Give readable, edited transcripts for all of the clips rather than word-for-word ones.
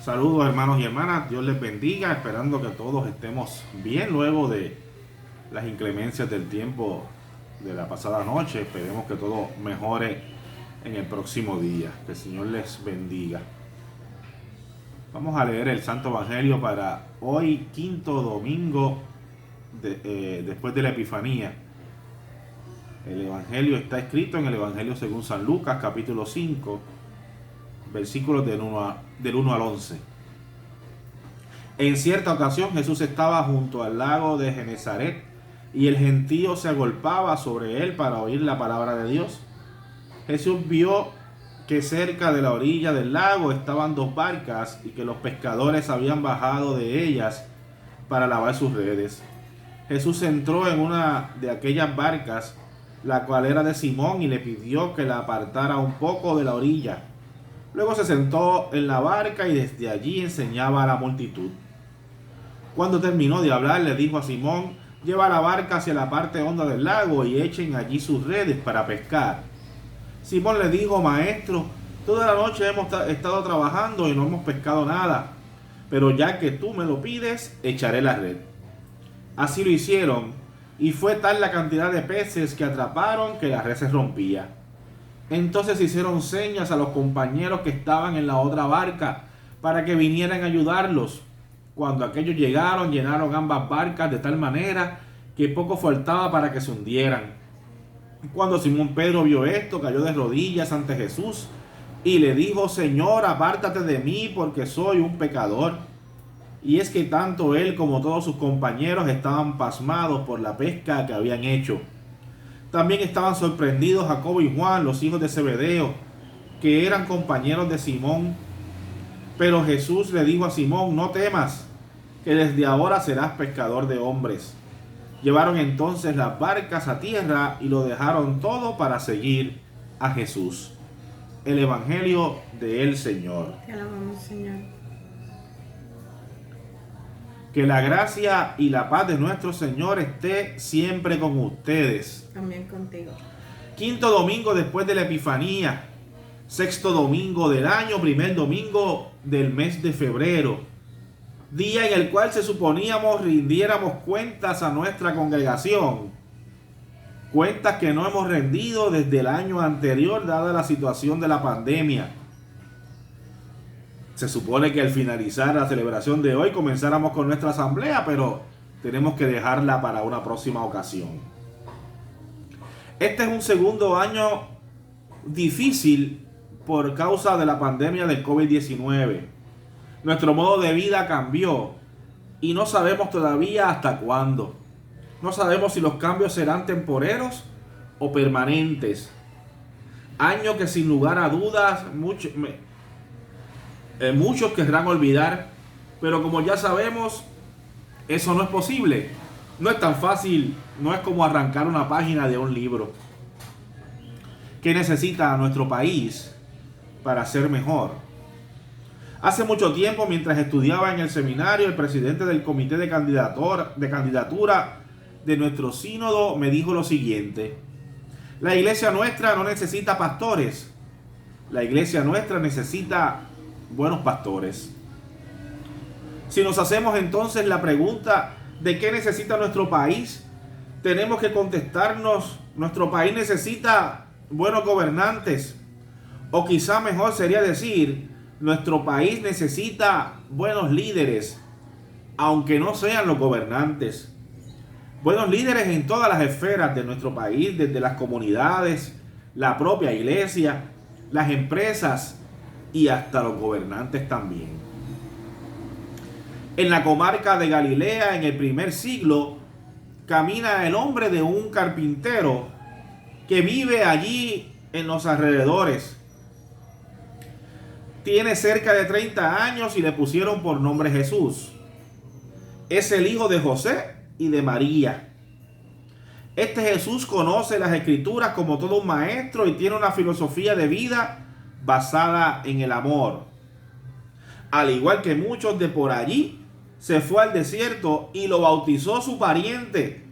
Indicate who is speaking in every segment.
Speaker 1: Saludos hermanos y hermanas, Dios les bendiga, esperando que todos estemos bien luego de las inclemencias del tiempo de la pasada noche. Esperemos que todo mejore en el próximo día, que el Señor les bendiga. Vamos a leer el Santo Evangelio para hoy, quinto domingo después de la Epifanía. El Evangelio está escrito en el Evangelio según San Lucas, capítulo 5, versículos del 1 al 11. En cierta ocasión Jesús estaba junto al lago de Genezaret y el gentío se agolpaba sobre él para oír la palabra de Dios. Jesús vio que cerca de la orilla del lago estaban dos barcas y que los pescadores habían bajado de ellas para lavar sus redes. Jesús entró en una de aquellas barcas, la cual era de Simón, y le pidió que la apartara un poco de la orilla. Luego se sentó en la barca y desde allí enseñaba a la multitud. Cuando terminó de hablar, le dijo a Simón: lleva la barca hacia la parte honda del lago y echen allí sus redes para pescar. Simón le dijo: Maestro, toda la noche hemos estado trabajando y no hemos pescado nada, pero ya que tú me lo pides, echaré la red. Así lo hicieron, y fue tal la cantidad de peces que atraparon que la red se rompía. Entonces hicieron señas a los compañeros que estaban en la otra barca para que vinieran a ayudarlos. Cuando aquellos llegaron, llenaron ambas barcas de tal manera que poco faltaba para que se hundieran. Cuando Simón Pedro vio esto, cayó de rodillas ante Jesús y le dijo: Señor, apártate de mí, porque soy un pecador. Y es que tanto él como todos sus compañeros estaban pasmados por la pesca que habían hecho. También estaban sorprendidos Jacobo y Juan, los hijos de Zebedeo, que eran compañeros de Simón. Pero Jesús le dijo a Simón: no temas, que desde ahora serás pescador de hombres. Llevaron entonces las barcas a tierra y lo dejaron todo para seguir a Jesús. El Evangelio del Señor.
Speaker 2: Te alabamos, Señor.
Speaker 1: Que la gracia y la paz de nuestro Señor esté siempre con ustedes.
Speaker 2: También contigo.
Speaker 1: Quinto domingo después de la Epifanía, sexto domingo del año, primer domingo del mes de febrero, día en el cual se suponíamos rindiéramos cuentas a nuestra congregación, cuentas que no hemos rendido desde el año anterior dada la situación de la pandemia. Se supone que al finalizar la celebración de hoy comenzáramos con nuestra asamblea, pero tenemos que dejarla para una próxima ocasión. Este es un segundo año difícil por causa de la pandemia del COVID-19. Nuestro modo de vida cambió y no sabemos todavía hasta cuándo. No sabemos si los cambios serán temporeros o permanentes. Año que sin lugar a dudas muchos querrán olvidar, pero como ya sabemos, eso no es posible. No es tan fácil, no es como arrancar una página de un libro. ¿Qué necesita nuestro país para ser mejor? Hace mucho tiempo, mientras estudiaba en el seminario, el presidente del comité de candidatura de nuestro sínodo me dijo lo siguiente: la iglesia nuestra no necesita pastores, la iglesia nuestra necesita buenos pastores. Si nos hacemos entonces la pregunta de qué necesita nuestro país, tenemos que contestarnos: nuestro país necesita buenos gobernantes, o quizá mejor sería decir: nuestro país necesita buenos líderes, aunque no sean los gobernantes. Buenos líderes en todas las esferas de nuestro país, desde las comunidades, la propia iglesia, las empresas y hasta los gobernantes también. En la comarca de Galilea, en el primer siglo, camina el hombre de un carpintero que vive allí en los alrededores. Tiene cerca de 30 años y le pusieron por nombre Jesús. Es el hijo de José y de María. Este Jesús conoce las Escrituras como todo un maestro y tiene una filosofía de vida basada en el amor. Al igual que muchos de por allí, se fue al desierto y lo bautizó su pariente,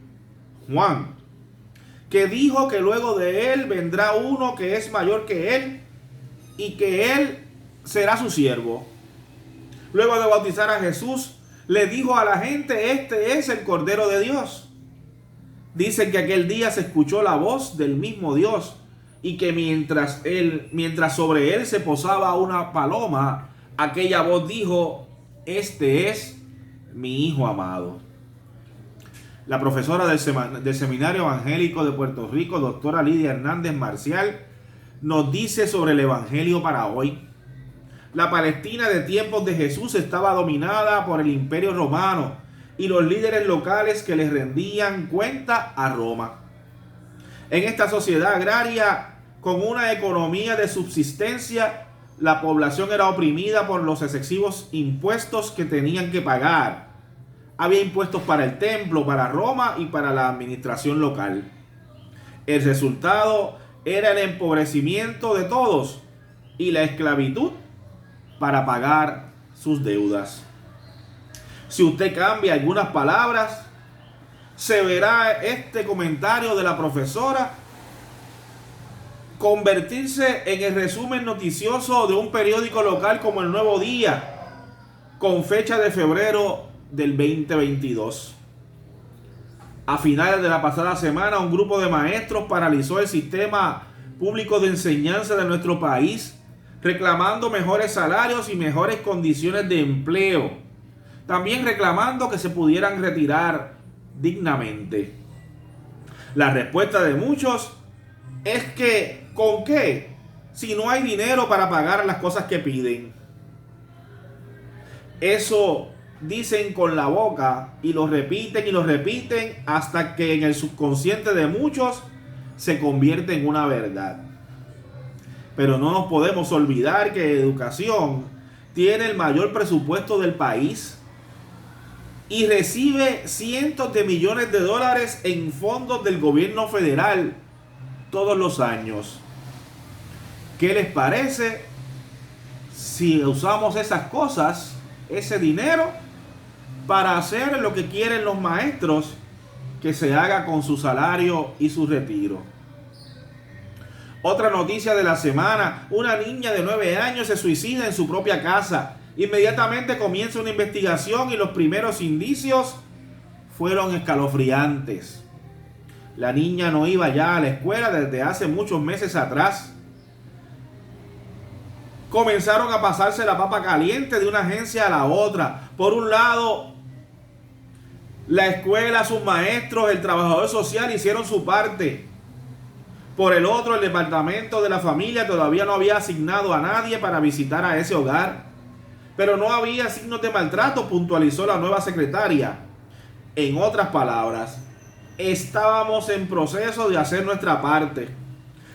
Speaker 1: Juan, que dijo que luego de él vendrá uno que es mayor que él y que él será su siervo. Luego de bautizar a Jesús, le dijo a la gente: este es el Cordero de Dios. Dice que aquel día se escuchó la voz del mismo Dios y que mientras sobre él se posaba una paloma, aquella voz dijo: este es mi Hijo amado. La profesora del Seminario Evangélico de Puerto Rico, doctora Lidia Hernández Marcial, nos dice sobre el Evangelio para hoy. La Palestina de tiempos de Jesús estaba dominada por el Imperio Romano y los líderes locales que les rendían cuenta a Roma. En esta sociedad agraria, con una economía de subsistencia, la población era oprimida por los excesivos impuestos que tenían que pagar. Había impuestos para el templo, para Roma y para la administración local. El resultado era el empobrecimiento de todos y la esclavitud para pagar sus deudas. Si usted cambia algunas palabras, se verá este comentario de la profesora convertirse en el resumen noticioso de un periódico local como El Nuevo Día, con fecha de febrero del 2022. A finales de la pasada semana, un grupo de maestros paralizó el sistema público de enseñanza de nuestro país, reclamando mejores salarios y mejores condiciones de empleo. También reclamando que se pudieran retirar dignamente. La respuesta de muchos es que, ¿con qué? Si no hay dinero para pagar las cosas que piden. Eso dicen con la boca y lo repiten hasta que en el subconsciente de muchos se convierte en una verdad. Pero no nos podemos olvidar que educación tiene el mayor presupuesto del país y recibe cientos de millones de dólares en fondos del gobierno federal todos los años. ¿Qué les parece si usamos esas cosas, ese dinero, para hacer lo que quieren los maestros que se haga con su salario y su retiro? Otra noticia de la semana: una niña de 9 años se suicida en su propia casa. Inmediatamente comienza una investigación y los primeros indicios fueron escalofriantes. La niña no iba ya a la escuela desde hace muchos meses atrás. Comenzaron a pasarse la papa caliente de una agencia a la otra. Por un lado, la escuela, sus maestros, el trabajador social hicieron su parte. Por el otro, el departamento de la familia todavía no había asignado a nadie para visitar a ese hogar. Pero no había signos de maltrato, puntualizó la nueva secretaria. En otras palabras, estábamos en proceso de hacer nuestra parte.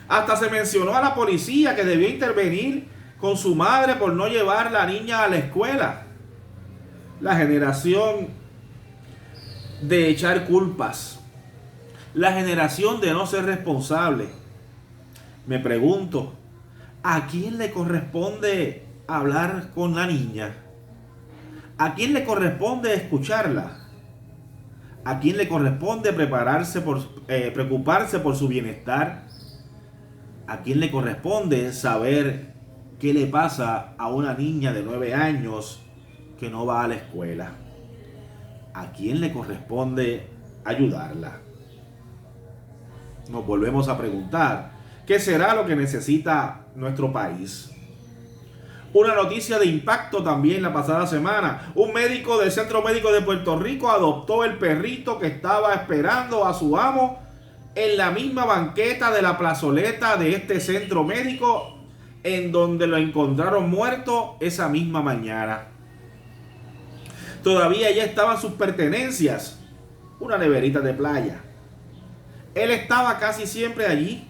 Speaker 1: Hasta se mencionó a la policía que debió intervenir con su madre por no llevar a la niña a la escuela. La generación de echar culpas, la generación de no ser responsable. Me pregunto, ¿a quién le corresponde hablar con la niña? ¿A quién le corresponde escucharla? ¿A quién le corresponde preocuparse por su bienestar? ¿A quién le corresponde saber qué le pasa a una niña de 9 años que no va a la escuela? ¿A quién le corresponde ayudarla? Nos volvemos a preguntar, ¿qué será lo que necesita nuestro país? Una noticia de impacto también la pasada semana. Un médico del Centro Médico de Puerto Rico adoptó el perrito que estaba esperando a su amo en la misma banqueta de la plazoleta de este centro médico, en donde lo encontraron muerto esa misma mañana. Todavía ya estaban sus pertenencias, una neverita de playa. Él estaba casi siempre allí.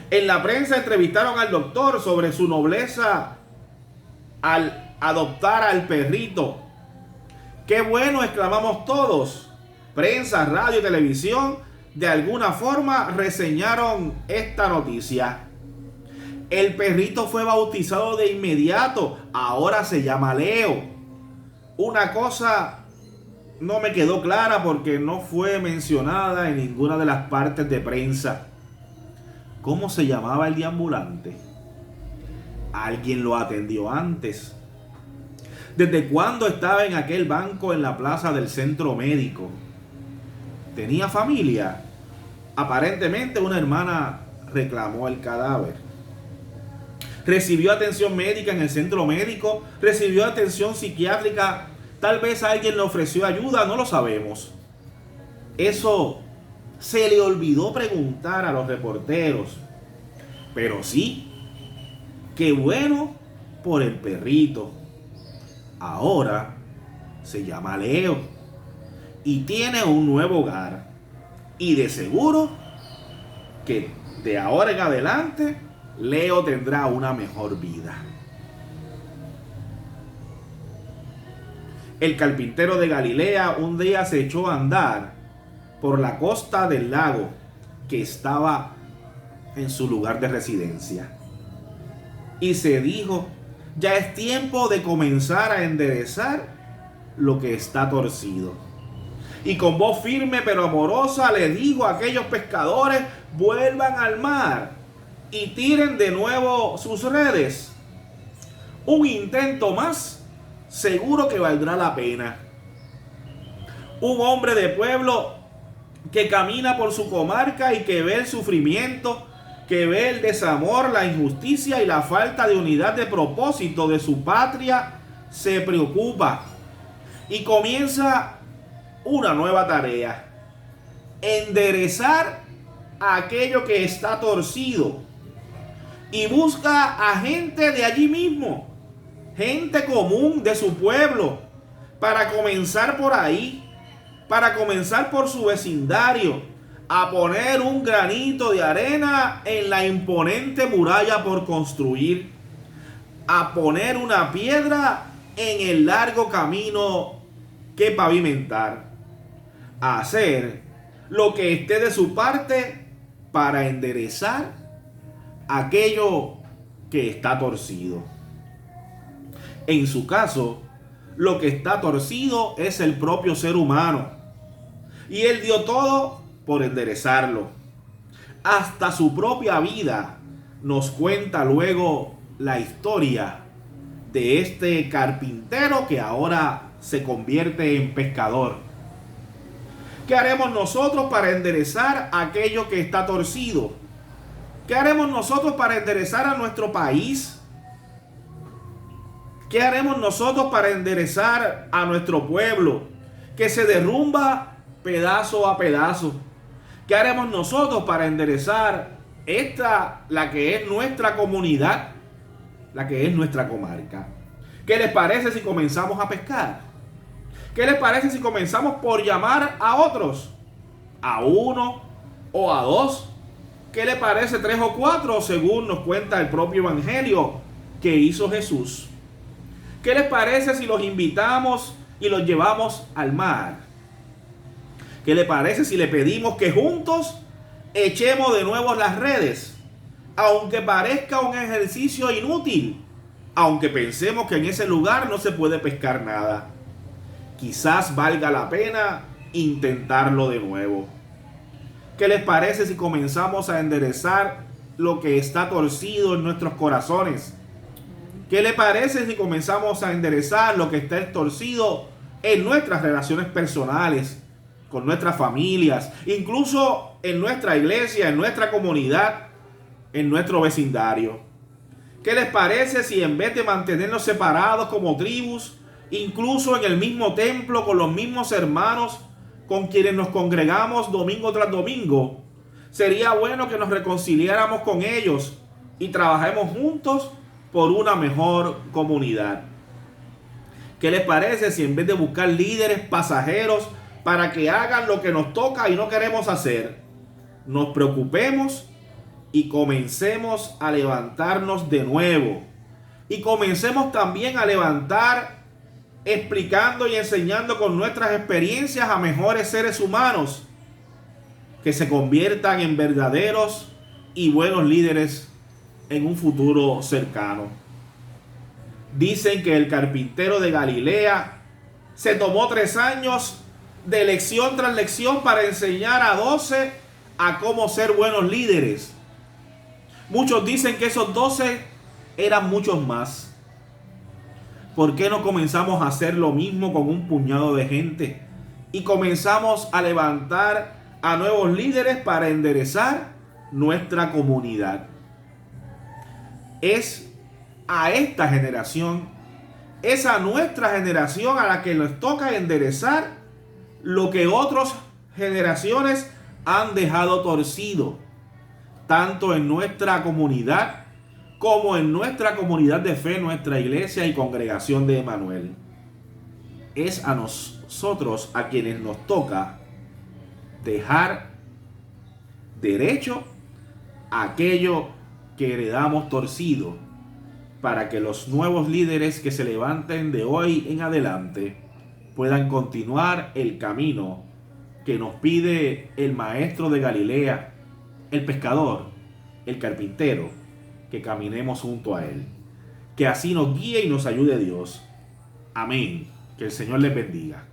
Speaker 1: En la prensa entrevistaron al doctor sobre su nobleza al adoptar al perrito. ¡Qué bueno!, exclamamos todos. Prensa, radio, televisión, de alguna forma reseñaron esta noticia. El perrito fue bautizado de inmediato. Ahora se llama Leo. Una cosa no me quedó clara porque no fue mencionada en ninguna de las partes de prensa. ¿Cómo se llamaba el deambulante? ¿Alguien lo atendió antes? ¿Desde cuándo estaba en aquel banco en la plaza del centro médico? ¿Tenía familia? Aparentemente una hermana reclamó el cadáver. ¿Recibió atención médica en el centro médico? ¿Recibió atención psiquiátrica? Tal vez alguien le ofreció ayuda, no lo sabemos. Eso se le olvidó preguntar a los reporteros. Pero sí, qué bueno por el perrito. Ahora se llama Leo y tiene un nuevo hogar. Y de seguro que de ahora en adelante Leo tendrá una mejor vida. El carpintero de Galilea un día se echó a andar por la costa del lago que estaba en su lugar de residencia. Y se dijo, ya es tiempo de comenzar a enderezar lo que está torcido. Y con voz firme pero amorosa le dijo a aquellos pescadores, vuelvan al mar y tiren de nuevo sus redes. Un intento más, seguro que valdrá la pena. Un hombre de pueblo que camina por su comarca y que ve el sufrimiento, que ve el desamor, la injusticia y la falta de unidad de propósito de su patria, se preocupa y comienza una nueva tarea: enderezar aquello que está torcido, y busca a gente de allí mismo, gente común de su pueblo, para comenzar por ahí, para comenzar por su vecindario, a poner un granito de arena en la imponente muralla por construir, a poner una piedra en el largo camino que pavimentar, a hacer lo que esté de su parte para enderezar aquello que está torcido. En su caso, lo que está torcido es el propio ser humano, y él dio todo por enderezarlo. Hasta su propia vida nos cuenta luego la historia de este carpintero que ahora se convierte en pescador. ¿Qué haremos nosotros para enderezar aquello que está torcido? ¿Qué haremos nosotros para enderezar a nuestro país? ¿Qué haremos nosotros para enderezar a nuestro pueblo que se derrumba pedazo a pedazo? ¿Qué haremos nosotros para enderezar la que es nuestra comunidad, la que es nuestra comarca? ¿Qué les parece si comenzamos a pescar? ¿Qué les parece si comenzamos por llamar a otros? ¿A uno o a dos? ¿Qué les parece 3 o 4 según nos cuenta el propio evangelio que hizo Jesús? ¿Qué les parece si los invitamos y los llevamos al mar? ¿Qué les parece si le pedimos que juntos echemos de nuevo las redes? Aunque parezca un ejercicio inútil, aunque pensemos que en ese lugar no se puede pescar nada, quizás valga la pena intentarlo de nuevo. ¿Qué les parece si comenzamos a enderezar lo que está torcido en nuestros corazones? ¿Qué les parece si comenzamos a enderezar lo que está torcido en nuestras relaciones personales, con nuestras familias, incluso en nuestra iglesia, en nuestra comunidad, en nuestro vecindario? ¿Qué les parece si en vez de mantenernos separados como tribus, incluso en el mismo templo, con los mismos hermanos con quienes nos congregamos domingo tras domingo, sería bueno que nos reconciliáramos con ellos y trabajemos juntos por una mejor comunidad? ¿Qué les parece si en vez de buscar líderes pasajeros para que hagan lo que nos toca y no queremos hacer, nos preocupemos y comencemos a levantarnos de nuevo? Y comencemos también a levantar explicando y enseñando con nuestras experiencias a mejores seres humanos que se conviertan en verdaderos y buenos líderes en un futuro cercano. Dicen que el carpintero de Galilea se tomó 3 años de lección tras lección para enseñar a 12 a cómo ser buenos líderes. Muchos dicen que esos 12 eran muchos más. ¿Por qué no comenzamos a hacer lo mismo con un puñado de gente? Y comenzamos a levantar a nuevos líderes para enderezar nuestra comunidad. Es a esta generación, es a nuestra generación a la que nos toca enderezar lo que otras generaciones han dejado torcido, tanto en nuestra comunidad como en nuestra comunidad de fe, nuestra iglesia y congregación de Emanuel. Es a nosotros a quienes nos toca dejar derecho aquello que heredamos torcido, para que los nuevos líderes que se levanten de hoy en adelante puedan continuar el camino que nos pide el maestro de Galilea, el pescador, el carpintero, que caminemos junto a él. Que así nos guíe y nos ayude Dios. Amén. Que el Señor les bendiga.